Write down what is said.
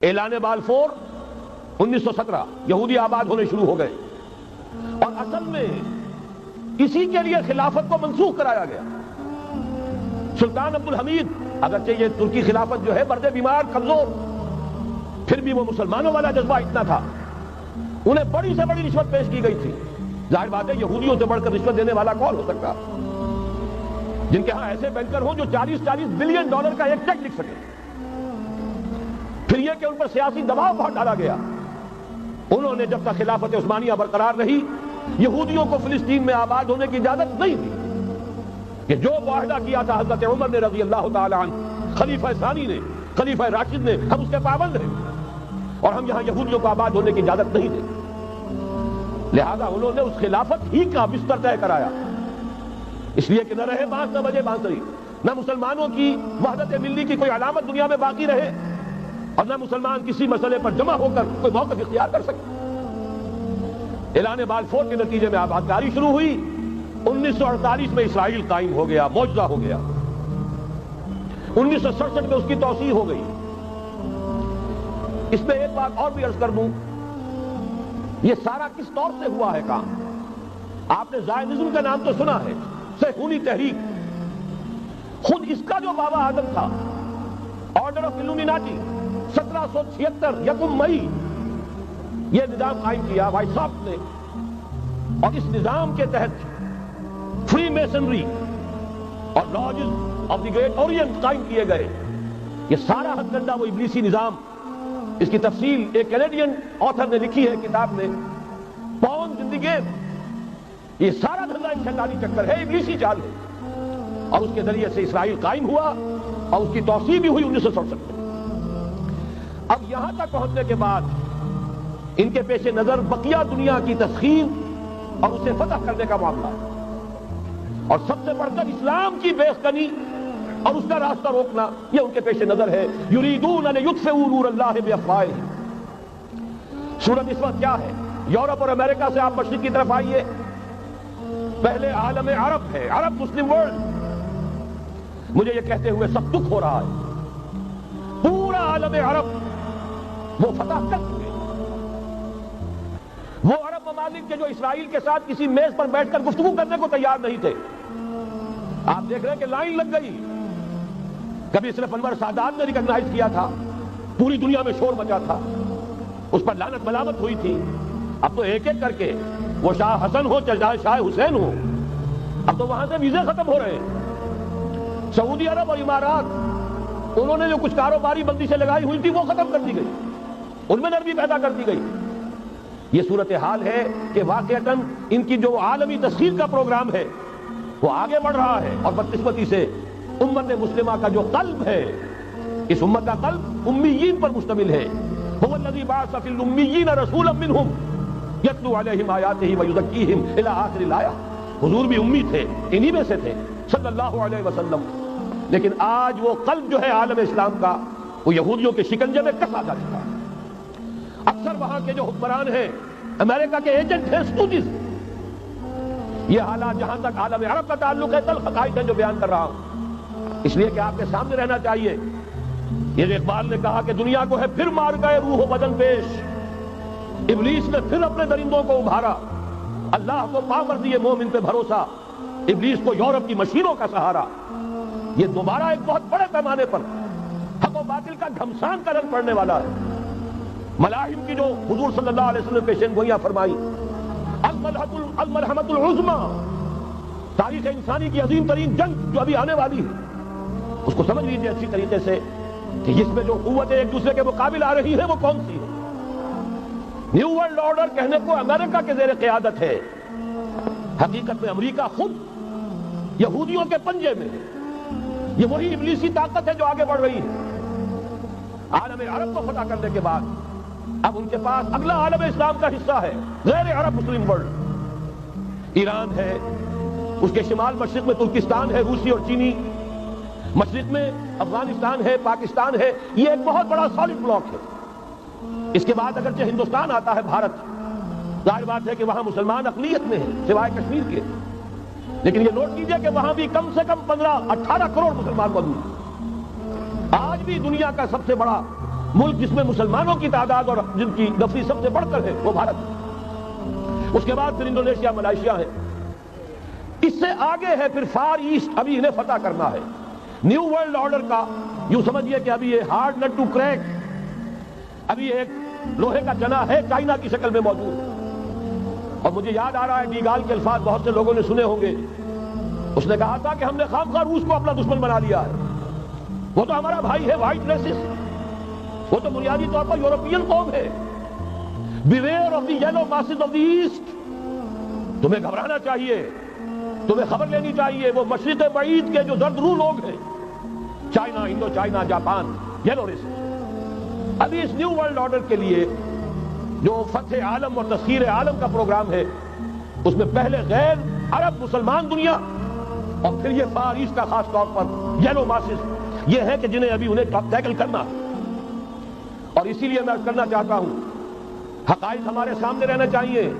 اعلان بالفور 1917 یہودی آباد ہونے شروع ہو گئے اور اصل میں اسی کے لیے خلافت کو منسوخ کرایا گیا۔ سلطان عبد الحمید اگرچہ یہ ترکی خلافت جو ہے برد بیمار کمزور، پھر بھی وہ مسلمانوں والا جذبہ اتنا تھا، انہیں بڑی سے بڑی رشوت پیش کی گئی تھی۔ ظاہر بات ہے یہودیوں سے بڑھ کر رشوت دینے والا کون ہو سکتا، جن کے ہاں ایسے بینکر ہوں جو 40 بلین ڈالر کا ایک چیک لکھ سکے۔ پھر یہ کہ ان پر سیاسی دباؤ بہت ڈالا گیا۔ انہوں نے جب تک خلافت عثمانیہ برقرار رہی یہودیوں کو فلسطین میں آباد ہونے کی اجازت نہیں دی، کہ جو معاہدہ کیا تھا حضرت عمر نے رضی اللہ تعالی عنہ، خلیفہ ثانی نے، خلیفہ راشد نے، ہم اس کے پابند ہیں اور ہم یہاں یہودیوں کو آباد ہونے کی اجازت نہیں دیں۔ لہذا انہوں نے اس خلافت ہی کا بستر طے کرایا، اس لیے کہ نہ رہے بانس نہ بجے بانسری، نہ مسلمانوں کی وحدت ملی کی کوئی علامت دنیا میں باقی رہے اور نہ مسلمان کسی مسئلے پر جمع ہو کر کوئی موقف اختیار کر سکے۔ اعلان بالفور کے نتیجے میں آبادکاری شروع ہوئی۔ 1948 میں اسرائیل قائم ہو گیا، معجزہ ہو گیا۔ 1967 میں اس کی توسیع ہو گئی۔ اس میں ایک بات اور بھی عرض کر دوں، یہ سارا کس طور سے ہوا ہے کام؟ آپ نے زائنزم کا نام تو سنا ہے، صہیونی تحریک، خود اس کا جو بابا آدم تھا، آرڈر آف الومیناٹی، 1776 یکم مئی یہ نظام قائم کیا وائساپ نے، اور اس نظام کے تحت فری میسنری اور lodges of the great Orient قائم کیے گئے۔ یہ سارا ہتھ کنڈا وہ ابلیسی نظام، اس کی تفصیل ایک کینیڈین آتھر نے لکھی ہے کتاب میں، پون زندگی، یہ سارا دھندا ایک شیطانی چکر ہے، ابلیسی چال ہے، اور اس کے ذریعے سے اسرائیل قائم ہوا اور اس کی توسیع بھی ہوئی 1967 میں۔ اب یہاں تک پہنچنے کے بعد ان کے پیش نظر بقیہ دنیا کی تسخیر اور اسے فتح کرنے کا معاملہ، اور سب سے بڑھ کر اسلام کی بیخبنی اور اس کا راستہ روکنا، یہ ان کے پیش نظر ہے۔ یریدون ان یطفئوا نور اللہ بافواہہم۔ صورت اس وقت کیا ہے؟ یورپ اور امریکہ سے آپ مشرق کی طرف آئیے، پہلے عالم عرب ہے، عرب مسلم ورلڈ، مجھے یہ کہتے ہوئے سب دکھ ہو رہا ہے، پورا عالم عرب وہ فتح کر چکے، وہ عرب ممالک کے جو اسرائیل کے ساتھ کسی میز پر بیٹھ کر گفتگو کرنے کو تیار نہیں تھے۔ آپ دیکھ رہے ہیں کہ لائن لگ گئی۔ کبھی صرف انور سادات نے ریکگنائز کیا تھا، پوری دنیا میں شور مچا تھا، اس پر لعنت ملامت ہوئی تھی۔ اب تو ایک ایک کر کے، وہ شاہ حسن ہو چاہے شاہ حسین ہو، اب تو وہاں سے ویزے ختم ہو رہے ہیں۔ سعودی عرب اور امارات، انہوں نے جو کچھ کاروباری بندشیں لگائی ہوئی تھی وہ ختم کر دی گئی، ان میں نرمی پیدا کر دی گئی۔ یہ صورتحال ہے کہ واقعتاً ان کی جو عالمی تسخیر کا پروگرام ہے وہ آگے بڑھ رہا ہے، اور بدقسمتی سے امت مسلمہ کا جو قلب ہے، اس امت کا قلب امیین پر مشتمل ہے۔ هو الذی بعث فی الامیین رسولا منہم یتلو علیہم آیاتہ ویزکیہم الی آخر الآیہ۔ حضور بھی امی تھے، انہی میں سے تھے صلی اللہ علیہ وسلم، لیکن آج وہ قلب جو ہے عالم اسلام کا وہ یہودیوں کے شکنجے میں کسا جا چکا ہے۔ اکثر وہاں کے جو حکمران ہیں امریکہ کے ایجنٹ ہیں، اسٹوڈیز۔ یہ حالات جہاں تک عالم عرب کا تعلق ہے تلخ حقائق ہے جو بیان کر رہا ہوں، اس لیے کہ آپ کے سامنے رہنا چاہیے۔ یہ جو اقبال نے کہا کہ دنیا کو ہے پھر مار گئے روح و بدن پیش، ابلیس نے پھر اپنے درندوں کو ابھارا، اللہ کو پاور دیے مومن پہ بھروسہ، ابلیس کو یورپ کی مشینوں کا سہارا۔ یہ دوبارہ ایک بہت بڑے پیمانے پر حق و باطل کا گھمسان کا رنگ پڑنے والا ہے۔ ملاحم کی جو حضور صلی اللہ علیہ وسلم پیشین گوئیاں فرمائی، الملحمۃ العظمیٰ، تاریخ انسانی کی عظیم ترین جنگ جو ابھی آنے والی ہے، اس کو سمجھ لیجیے اچھی طریقے سے کہ اس میں جو قوتیں ایک دوسرے کے مقابل آ رہی ہیں وہ کون سی ہے۔ نیو ورلڈ آرڈر کہنے کو امریکہ کے زیر قیادت ہے، حقیقت میں امریکہ خود یہودیوں کے پنجے میں ہے۔ یہ وہی ابلیسی طاقت ہے جو آگے بڑھ رہی ہے۔ عالم عرب کو فتح کرنے کے بعد اب ان کے پاس اگلا عالم اسلام کا حصہ ہے، غیر عرب مسلم ورلڈ۔ ایران ہے، اس کے شمال مشرق میں ترکستان ہے، روسی اور چینی، مشرق میں افغانستان ہے، پاکستان ہے، یہ ایک بہت بڑا سالڈ بلاک ہے۔ اس کے بعد اگرچہ ہندوستان آتا ہے، بھارت، ظاہر بات ہے کہ وہاں مسلمان اقلیت میں ہیں سوائے کشمیر کے، لیکن یہ نوٹ کیجئے کہ وہاں بھی کم سے کم 15-18 کروڑ مسلمان موجود ہیں۔ آج بھی دنیا کا سب سے بڑا ملک جس میں مسلمانوں کی تعداد اور جن کی نفری سب سے بڑھ کر ہے وہ بھارت، اس کے بعد پھر انڈونیشیا، ملائیشیا ہے، اس سے آگے ہے پھر فار ایسٹ، ابھی انہیں فتح کرنا ہے۔ نیو ورلڈ آرڈر کا یوں سمجھیے کہ ابھی یہ ہارڈ نٹ ٹو کریک، ابھی ایک لوہے کا چنا ہے چائنا کی شکل میں موجود۔ اور مجھے یاد آ رہا ہے ڈی گال کے الفاظ بہت سے لوگوں نے سنے ہوں گے، اس نے کہا تھا کہ ہم نے خامخواہ روس کو اپنا دشمن بنا لیا ہے، وہ تو ہمارا بھائی ہے، وائٹ ریسس، وہ تو بنیادی طور پر یورپین قوم ہے۔ Beware of the yellow masses of the east, تمہیں گھبرانا چاہیے، تمہیں خبر لینی چاہیے، وہ مشرق بعید کے جو زرد رو لوگ ہیں، China, Indo China, Japan, yellow races. ابھی اس نیو ورلڈ آرڈر کے لیے جو فتح عالم اور تسخیر عالم کا پروگرام ہے، اس میں پہلے غیر عرب مسلمان دنیا اور پھر یہ فار ایسٹ کا خاص طور پر یلو ماسز، یہ ہے کہ جنہیں ابھی انہیں ٹیکل کرنا۔ اور اسی لیے میں کرنا چاہتا ہوں، حقائق ہمارے سامنے رہنا چاہیے۔